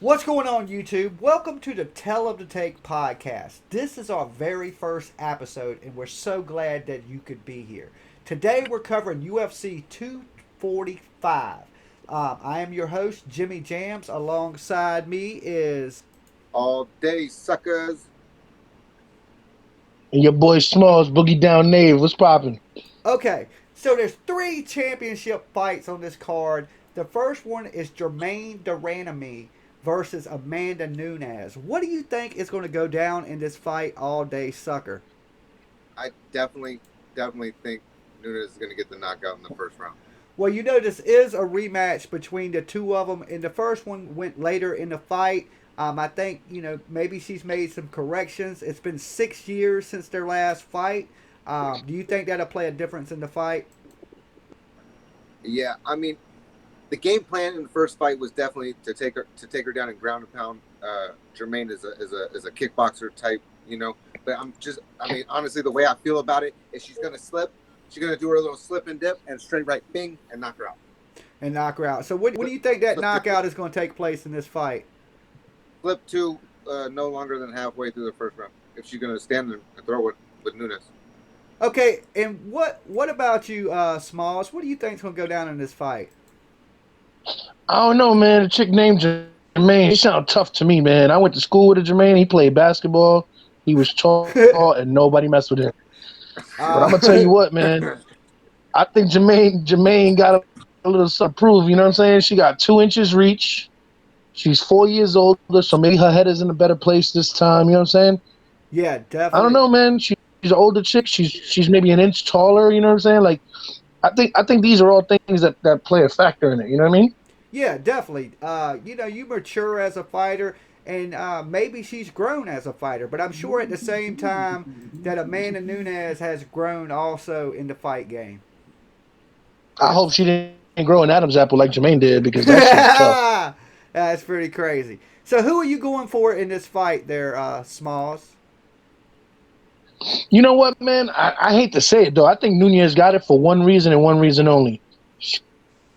What's going on, YouTube? Welcome to the Tell of the Take podcast. This is our very first episode, and we're so glad that you could be here. Today, we're covering UFC 245. I am your host, Jimmy Jams. Alongside me is All day, suckers. And your boy Smalls, Boogie Down Nave, what's poppin'? okay. So there's three championship fights on this card. The first one is Jermaine Randamie versus Amanda Nunes. What do you think is going to go down in this fight, all day, sucker? I definitely think Nunes is going to get the knockout in the first round. Well, you know, this is a rematch between the two of them, and the first one went later in the fight. I think, maybe she's made some corrections. It's been 6 years since their last fight. Do you think that'll play a difference in the fight? Yeah, I mean, the game plan in the first fight was definitely to take her down and ground and pound. Jermaine is a kickboxer type, But honestly, the way I feel about it is she's gonna slip. She's gonna do her little slip and dip and straight right, bing, and knock her out. And knock her out. So what do you think that knockout is going to take place in this fight? Flip to no longer than halfway through the first round. If she's gonna stand and throw with Nunes. Okay, and what about you, Smalls? What do you think is going to go down in this fight? I don't know, man. The chick named Jermaine, he sounded tough to me, man. I went to school with a Jermaine. He played basketball. He was tall, and nobody messed with him. But I'm going to tell you what, man. I think Jermaine got a little something to prove, you know what I'm saying? She got 2 inches reach. She's 4 years older, so maybe her head is in a better place this time, you know what I'm saying? Yeah, definitely. I don't know, man. She's an older chick. She's maybe an inch taller, you know what I'm saying? Like, I think these are all things that play a factor in it, you know what I mean? Yeah, definitely. You mature as a fighter, and maybe she's grown as a fighter, but I'm sure at the same time that Amanda Nunes has grown also in the fight game. I hope she didn't grow an Adam's apple like Jermaine did, because that shit's tough. That's pretty crazy. So who are you going for in this fight there, Smalls? You know what, man? I hate to say it, though. I think Nunes got it for one reason and one reason only. She's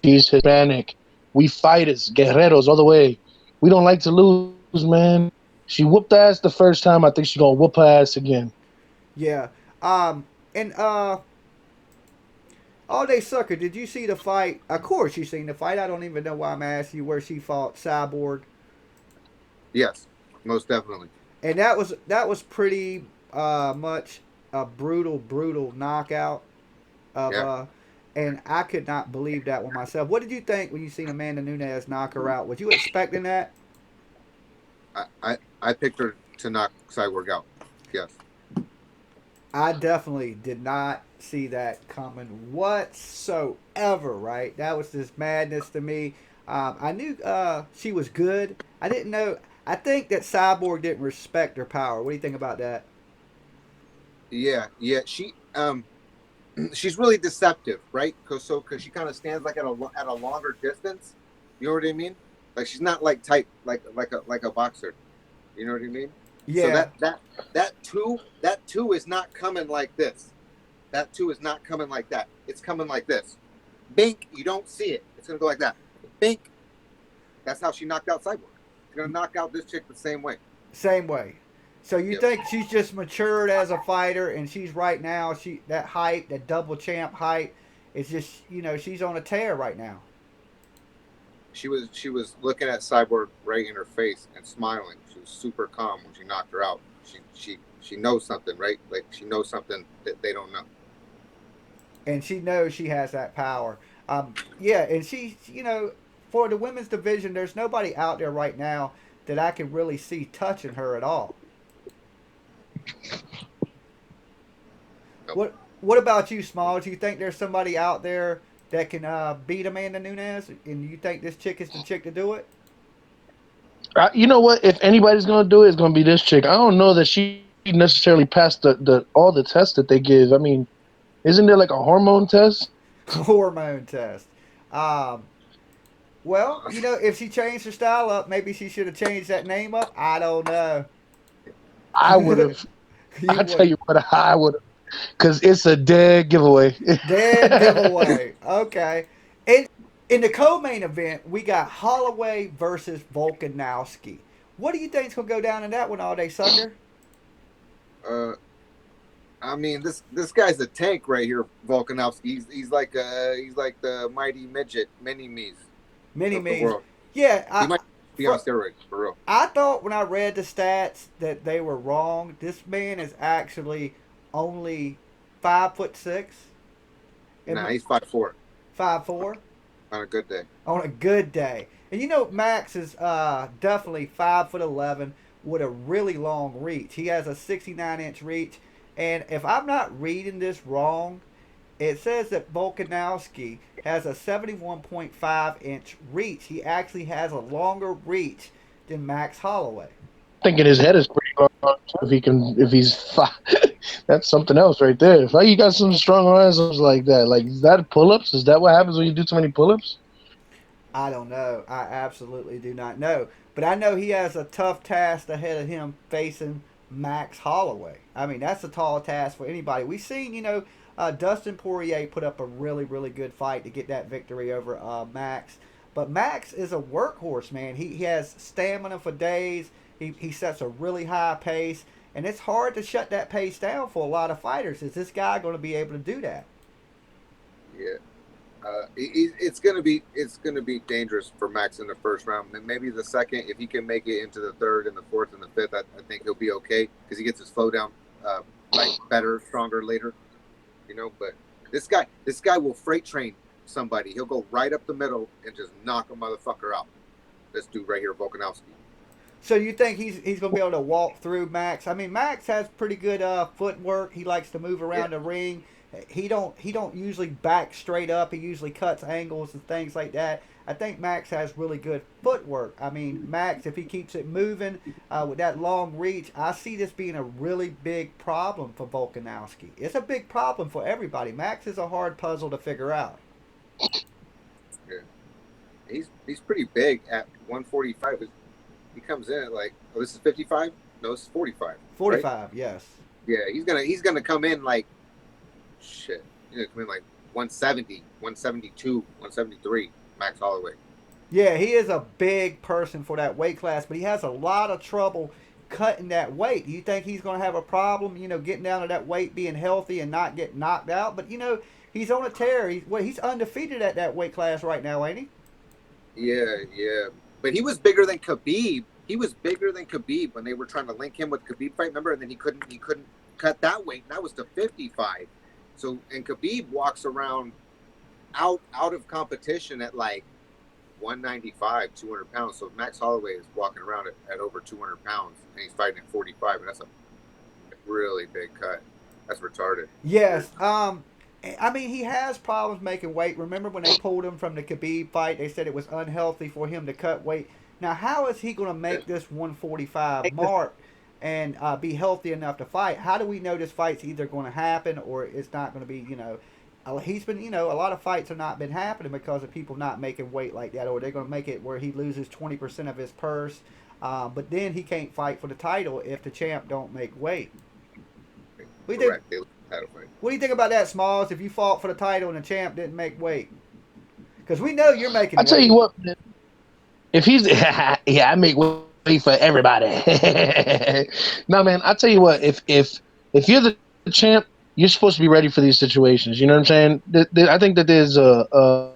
Hispanic. We fighters, guerreros all the way. We don't like to lose, man. She whooped ass the first time. I think she's going to whoop her ass again. Yeah. And all day sucker, did you see the fight? Of course you seen the fight. I don't even know why I'm asking you where she fought Cyborg. Yes, most definitely. And that was pretty much a brutal knockout of and I could not believe that one myself. What did you think when you seen Amanda Nunes knock her out? Was you expecting that? I picked her to knock Cyborg out. Yes. I definitely did not see that coming whatsoever, right? That was just madness to me. I knew she was good. I didn't know. I think that Cyborg didn't respect her power. What do you think about that? Yeah. She's really deceptive, right? Because she kind of stands like at a longer distance. You know what I mean? Like she's not like tight like a boxer. You know what I mean? Yeah. So that two is not coming like this. That two is not coming like that. It's coming like this. Bink, you don't see it. It's gonna go like that. Bink. That's how she knocked out Cyborg. She's gonna knock out this chick the same way. Same way. So you think she's just matured as a fighter, and she's right now that height, that double champ height, is just she's on a tear right now. She was looking at Cyborg right in her face and smiling. She was super calm when she knocked her out. She knows something, right? Like she knows something that they don't know. And she knows she has that power. Yeah, and she for the women's division, there's nobody out there right now that I can really see touching her at all. Nope. What about you, Smalls? Do you think there's somebody out there that can beat Amanda Nunes, and you think this chick is the chick to do it? You know what? If anybody's gonna do it, it's gonna be this chick. I don't know that she necessarily passed all the tests that they give. I mean, isn't there like a hormone test? Hormone test. Well, if she changed her style up, maybe she should have changed that name up. I don't know. I would have. I tell you what, I would have, because it's a dead giveaway. Dead giveaway. Okay. And In the co-main event, we got Holloway versus Volkanovski. What do you think's gonna go down in that one all day, sucker? Uh, I mean, this guy's a tank right here, Volkanovski. He's like the mighty midget, mini me's Mini of the me's. world. Yeah, He might be on steroids for real. I thought when I read the stats that they were wrong. This man is actually only 5'6". Nah, he's 5'4" 5'4" on a good day. on a good day. And you know, Max is definitely 5'11" with a really long reach. He has a 69-inch reach. And if I'm not reading this wrong, it says that Volkanovski has a 71.5-inch reach. He actually has a longer reach than Max Holloway. Thinking his head is pretty long. If he's five, that's something else right there. If you got some strong arms like that, like is that pull-ups? Is that what happens when you do too many pull-ups? I don't know. I absolutely do not know. But I know he has a tough task ahead of him facing Max Holloway. I mean, that's a tall task for anybody. We've seen, Dustin Poirier put up a really, really good fight to get that victory over Max. But Max is a workhorse, man. He has stamina for days. He sets a really high pace. And it's hard to shut that pace down for a lot of fighters. Is this guy going to be able to do that? Yeah. It's gonna be dangerous for Max in the first round. Maybe the second, if he can make it into the third and the fourth and the fifth, I think he'll be okay because he gets his flow down like better, stronger later. But this guy will freight train somebody. He'll go right up the middle and just knock a motherfucker out. This dude right here, Volkanovski. So you think he's going to be able to walk through Max? I mean, Max has pretty good footwork. He likes to move around the ring. He don't usually back straight up. He usually cuts angles and things like that. I think Max has really good footwork. I mean, Max, if he keeps it moving with that long reach, I see this being a really big problem for Volkanovski. It's a big problem for everybody. Max is a hard puzzle to figure out. Yeah. He's pretty big at 145. He comes in at this is 55? No, this is 45. 45, right? Yes. Yeah, he's gonna come in like shit. He's gonna come in like 170, 172, 173. Max Holloway. Yeah, he is a big person for that weight class, but he has a lot of trouble cutting that weight. Do you think he's going to have a problem, getting down to that weight, being healthy and not get knocked out? But, he's on a tear. He's undefeated at that weight class right now, ain't he? Yeah. But he was bigger than Khabib. He was bigger than Khabib when they were trying to link him with Khabib fight, remember? And then he couldn't cut that weight. And that was to 55. So, and Khabib walks around out of competition at like 195, 200 pounds. So Max Holloway is walking around at over 200 pounds, and he's fighting at 45, and that's a really big cut. That's retarded. Yes. I mean, he has problems making weight. Remember when they pulled him from the Khabib fight? They said it was unhealthy for him to cut weight. Now, how is he going to make this 145 mark and be healthy enough to fight? How do we know this fight's either going to happen or it's not going to be, he's been, a lot of fights have not been happening because of people not making weight like that, or they're going to make it where he loses 20% of his purse. But then he can't fight for the title if the champ don't make weight. What do you think about that, Smalls, if you fought for the title and the champ didn't make weight? Because we know you're making weight. I tell you what, if he's I make weight for everybody. No, man, I tell you what, if you're the champ, you're supposed to be ready for these situations. You know what I'm saying? I think that there's a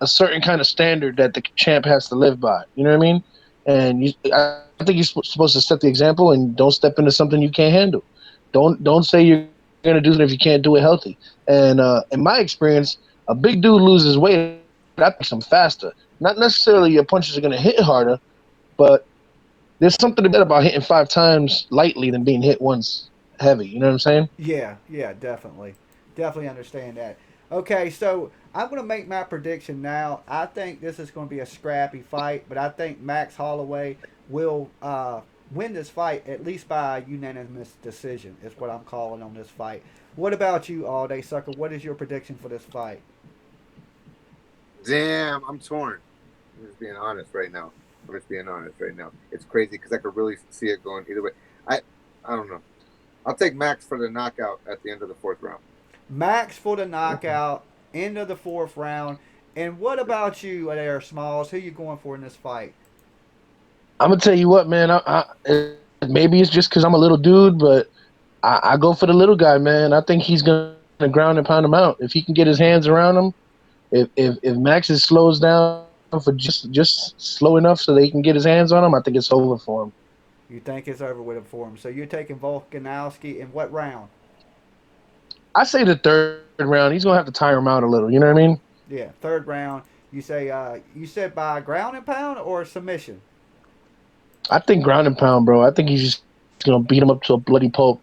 certain kind of standard that the champ has to live by. You know what I mean? And I think you're supposed to set the example and don't step into something you can't handle. Don't say you're going to do it if you can't do it healthy. And in my experience, a big dude loses weight, that makes him faster. Not necessarily your punches are going to hit harder, but there's something to be said about hitting 5 times lightly than being hit once heavy. You know what I'm saying? Yeah, definitely. Definitely understand that. Okay, so I'm going to make my prediction now. I think this is going to be a scrappy fight, but I think Max Holloway will win this fight at least by a unanimous decision is what I'm calling on this fight. What about you, All Day Sucker? What is your prediction for this fight? Damn, I'm torn. I'm just being honest right now. It's crazy because I could really see it going either way. I don't know. I'll take Max for the knockout at the end of the 4th round. Max for the knockout, end of the 4th round. And what about you there, Smalls? Who you going for in this fight? I'm gonna tell you what, man. Maybe it's just because I'm a little dude, but I go for the little guy, man. I think he's gonna ground and pound him out if he can get his hands around him. If Max slows down for just slow enough so that he can get his hands on him, I think it's over for him. You think it's over with him for him. So you're taking Volkanovski in what round? I say the third round. He's gonna have to tire him out a little. You know what I mean? Yeah, third round. You say you said by ground and pound or submission? I think ground and pound, bro. I think he's just gonna beat him up to a bloody pulp.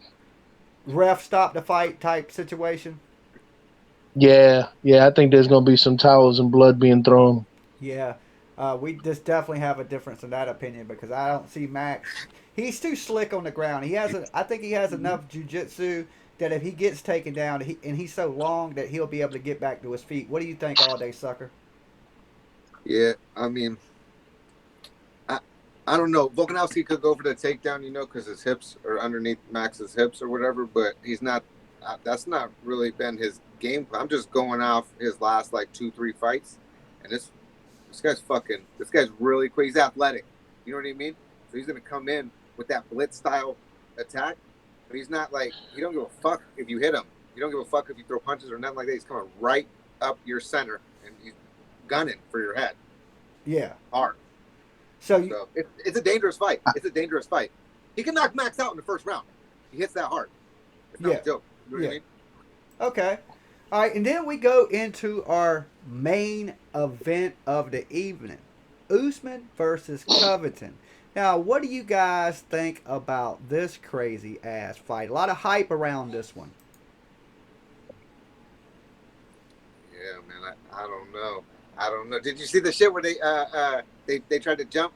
Ref stop the fight type situation. Yeah. I think there's gonna be some towels and blood being thrown. Yeah, we just definitely have a difference in that opinion because I don't see Max. He's too slick on the ground. I think he has enough jujitsu that if he gets taken down, and he's so long that he'll be able to get back to his feet. What do you think, all day sucker? Yeah, I mean, I don't know. Volkanovski could go for the takedown, because his hips are underneath Max's hips or whatever, but he's not. That's not really been his game plan. I'm just going off his last like 2-3 fights, and this guy's really quick. He's athletic. You know what I mean? So he's gonna come in with that blitz style attack, but he's not like he don't give a fuck if you hit him. He don't give a fuck if you throw punches or nothing like that. He's coming right up your center and he's gunning for your head. Yeah, hard. So it's a dangerous fight. It's a dangerous fight. He can knock Max out in the first round. He hits that hard. It's not a joke. You know what I mean? Okay. All right, and then we go into our main event of the evening. Usman versus Covington. Now, what do you guys think about this crazy-ass fight? A lot of hype around this one. Yeah, man, I don't know. Did you see the shit where they tried to jump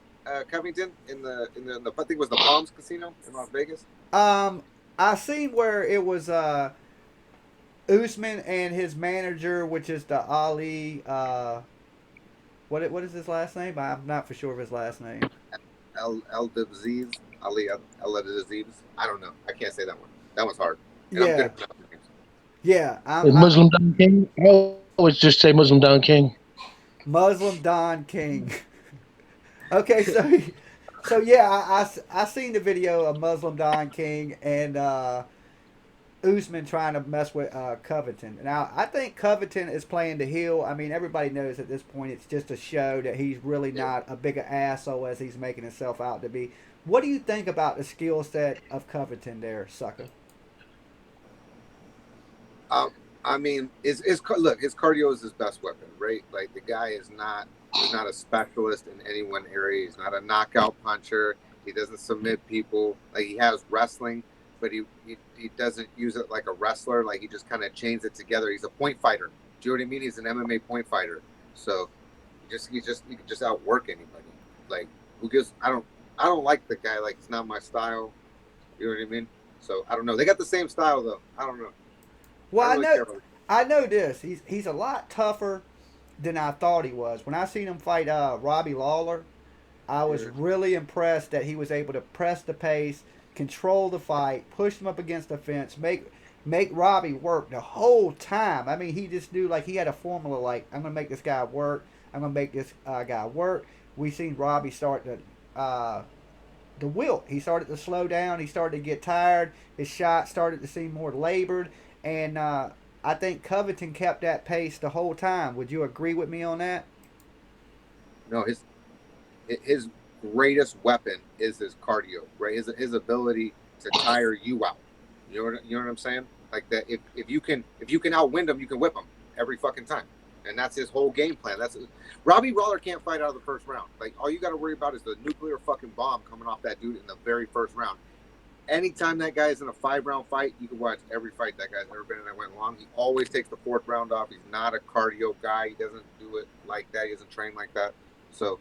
Covington in the I think it was the Palms Casino in Las Vegas? I seen where it was Usman and his manager, which is the Ali. What is his last name? I'm not for sure of his last name. El Diaz, Ali El Diaz. I don't know. I can't say that one. That one's hard. And yeah. Yeah. Muslim Don King. I always just say Muslim Don King. Muslim Don King. Okay, so yeah, I seen the video of Muslim Don King and Usman trying to mess with Covington. Now, I think Covington is playing the heel. I mean, everybody knows at this point it's just a show that he's really not a bigger asshole as he's making himself out to be. What do you think about the skill set of Covington there, sucker? I mean, look, his cardio is his best weapon, right? Like, the guy is not a specialist in any one area. He's not a knockout puncher. He doesn't submit people. Like, he has wrestling, but he doesn't use it like a wrestler. Like, he just kind of chains it together. He's a point fighter. Do you know what I mean? He's an MMA point fighter. So he can just outwork anybody. Like, who gives? I don't like the guy. Like, it's not my style. You know what I mean? So I don't know. They got the same style though. I don't know. Well, I know this. He's a lot tougher than I thought he was. When I seen him fight Robbie Lawler, I was really impressed that he was able to press the pace, control the fight, push him up against the fence, make Robbie work the whole time. I mean, he just knew, like, he had a formula, like, I'm going to make this guy work. I'm going to make this guy work. We seen Robbie start to wilt. He started to slow down. He started to get tired. His shot started to seem more labored. And I think Covington kept that pace the whole time. Would you agree with me on that? No, his greatest weapon is his cardio, right? His ability to tire you out. You know what I'm saying? Like that. If you can outwind him, you can whip him every fucking time. And that's his whole game plan. Robbie Lawler can't fight out of the first round. Like, all you got to worry about is the nuclear fucking bomb coming off that dude in the very first round. Anytime that guy is in a 5-round fight, you can watch every fight that guy's ever been in that went long. He always takes the 4th round off. He's not a cardio guy. He doesn't do it like that. He doesn't train like that. So,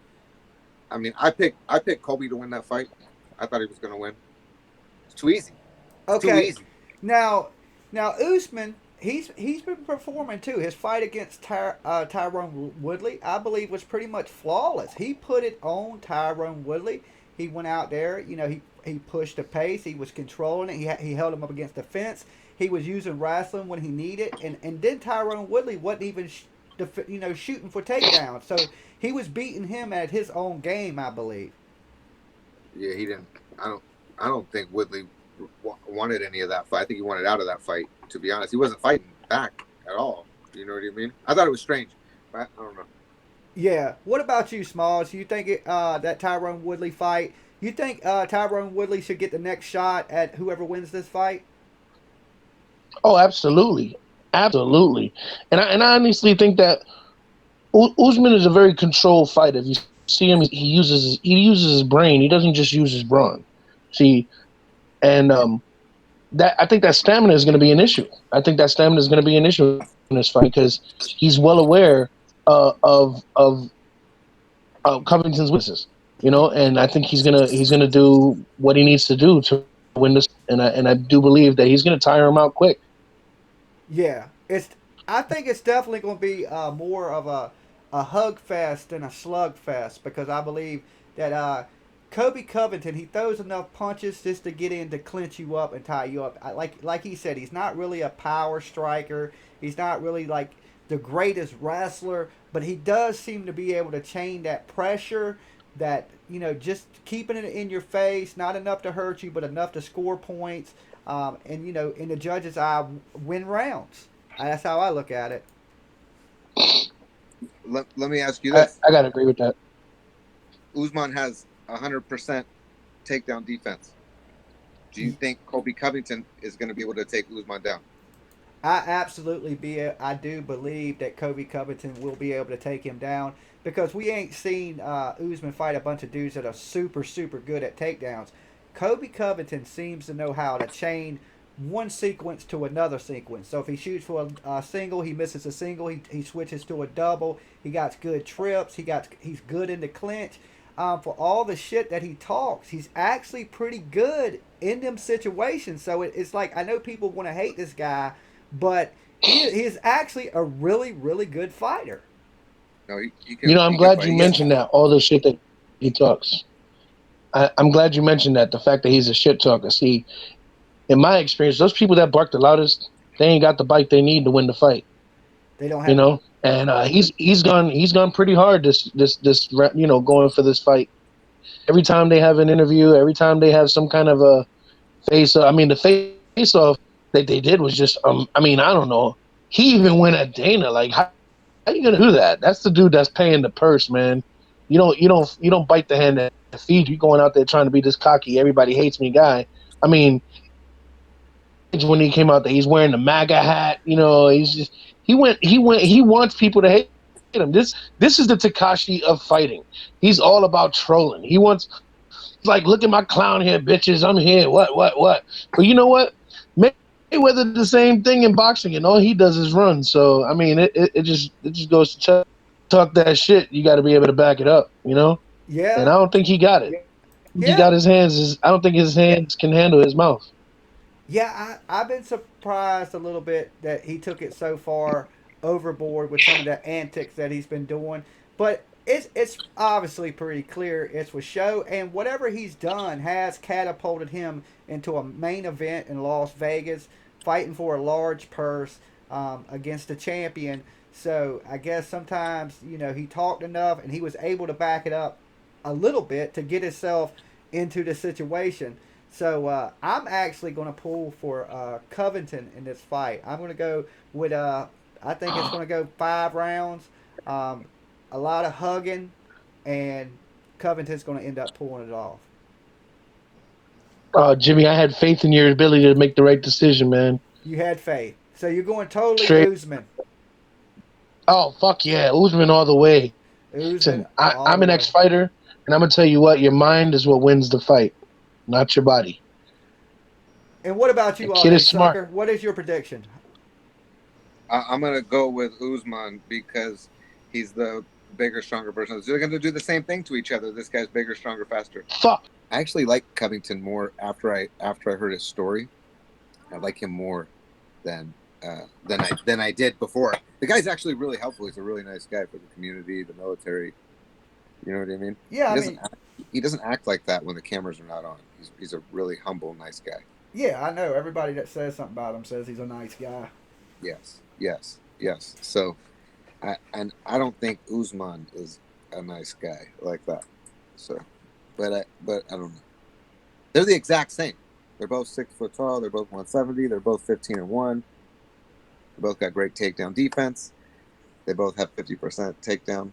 I mean, I picked Colby to win that fight. I thought he was going to win. It's too easy. Okay. Too easy. Now Usman, he's been performing too. His fight against Tyrone Woodley, I believe, was pretty much flawless. He put it on Tyrone Woodley. He went out there, he pushed the pace. He was controlling it. He held him up against the fence. He was using wrestling when he needed. And then Tyrone Woodley wasn't even shooting for takedowns. So he was beating him at his own game, I believe. Yeah, he didn't. I don't think Woodley wanted any of that fight. I think he wanted out of that fight. To be honest, he wasn't fighting back at all. You know what I mean? I thought it was strange, but I don't know. Yeah. What about you, Smalls? You think that Tyrone Woodley fight? You think Tyrone Woodley should get the next shot at whoever wins this fight? Oh, absolutely, absolutely. And I honestly think that Usman is a very controlled fighter. If you see him, he uses his brain. He doesn't just use his brawn. See, and that I think that stamina is going to be an issue. I think that stamina is going to be an issue in this fight because he's well aware of Covington's weaknesses. And I think he's gonna do what he needs to do to win this. And I do believe that he's gonna tire him out quick. Yeah, I think it's definitely going to be more of a hug fest than a slug fest because I believe that Colby Covington, he throws enough punches just to get in to clinch you up and tie you up. Like he said, he's not really a power striker. He's not really like the greatest wrestler, but he does seem to be able to chain that pressure, that just keeping it in your face, not enough to hurt you, but enough to score points. And in the judges' eye, win rounds. That's how I look at it. Let me ask you this. I gotta agree with that. Usman has 100% takedown defense. Do you think Colby Covington is going to be able to take Usman down? I do believe that Colby Covington will be able to take him down because we ain't seen Usman fight a bunch of dudes that are super, super good at takedowns. Colby Covington seems to know how to chain one sequence to another sequence. So if he shoots for a single, he misses a single, he switches to a double. He got good trips. He's good in the clinch. For all the shit that he talks, he's actually pretty good in them situations. So it's like, I know people want to hate this guy, but he is actually a really, really good fighter. No, he can, I'm glad you mentioned that, all the shit that he talks. I'm glad you mentioned that, the fact that he's a shit talker. See, in my experience, those people that bark the loudest, they ain't got the bite they need to win the fight. They don't have And he's gone pretty hard this going for this fight. Every time they have an interview, every time they have some kind of a face, the face off that they did was just I don't know. He even went at Dana. Like, how are you gonna do that? That's the dude that's paying the purse, man. You don't bite the hand that feeds you. Going out there trying to be this cocky, everybody hates me guy. I mean, when he came out there, he's wearing the MAGA hat. He's just he wants people to hate him. This is the Tekashi of fighting. He's all about trolling. He's like, look at my clown here, bitches. I'm here. What? But you know what? Mayweather did the same thing in boxing, and all he does is run. So I mean, it just goes to talk that shit. You got to be able to back it up, Yeah. And I don't think he got it. Yeah. He got his hands. I don't think his hands can handle his mouth. Yeah, I've been surprised a little bit that he took it so far overboard with some of the antics that he's been doing. But it's obviously pretty clear it's for show, and whatever he's done has catapulted him into a main event in Las Vegas, fighting for a large purse against the champion. So I guess sometimes he talked enough, and he was able to back it up a little bit to get himself into the situation. So I'm actually going to pull for Covington in this fight. I'm going to go with, I think it's going to go 5 rounds, a lot of hugging, and Covington's going to end up pulling it off. Jimmy, I had faith in your ability to make the right decision, man. You had faith. So you're going totally Usman. Oh, fuck yeah. Usman all the way. Listen, I'm an ex-fighter, and I'm going to tell you what, your mind is what wins the fight. Not your body. And what about you, kid is smart. Sucker? What is your prediction? I'm going to go with Usman because he's the bigger, stronger person. They're going to do the same thing to each other. This guy's bigger, stronger, faster. Fuck. I actually like Covington more after I heard his story. I like him more than I did before. The guy's actually really helpful. He's a really nice guy for the community, the military. You know what I mean? Yeah, he doesn't act like that when the cameras are not on. He's a really humble, nice guy. Yeah, I know. Everybody that says something about him says he's a nice guy. Yes. So, I don't think Usman is a nice guy like that. So, but I don't know. They're the exact same. They're both 6 foot tall. They're both 170. They're both 15-1. They both got great takedown defense. They both have 50% takedown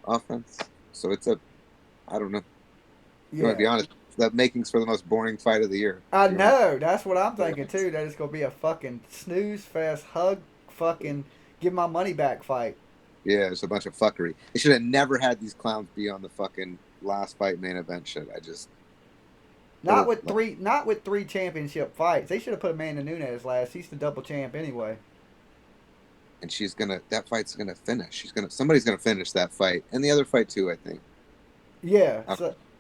offense. So it's I don't know. Yeah. To be honest, the makings for the most boring fight of the year. I know. That's what I'm thinking too. That it's gonna be a fucking snooze fest, hug, fucking give my money back fight. Yeah, it's a bunch of fuckery. They should have never had these clowns be on the fucking last fight main event shit. Not with three championship fights. They should have put Amanda Nunes last. He's the double champ anyway. And that fight's gonna finish. Somebody's gonna finish that fight. And the other fight too, I think. Yeah.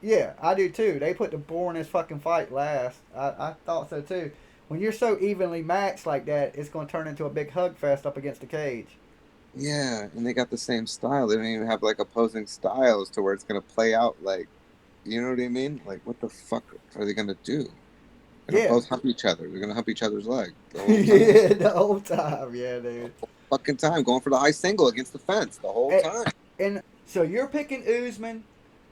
Yeah, I do too. They put the boringest fucking fight last. I thought so too. When you're so evenly matched like that, it's going to turn into a big hug fest up against the cage. Yeah, and they got the same style. They don't even have like opposing styles to where it's going to play out like, you know what I mean? Like, what the fuck are they going to do? They're going to both hump each other. They're going to hump each other's leg. The whole time. Yeah, dude. The whole fucking time. Going for the high single against the fence the whole time. And so you're picking Usman.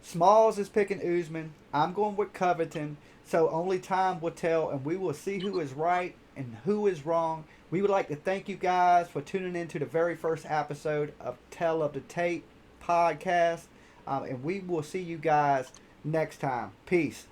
Smalls is picking Usman. I'm going with Covington. So only time will tell, and we will see who is right and who is wrong. We would like to thank you guys for tuning in to the very first episode of Tell of the Tape podcast. And we will see you guys next time. Peace.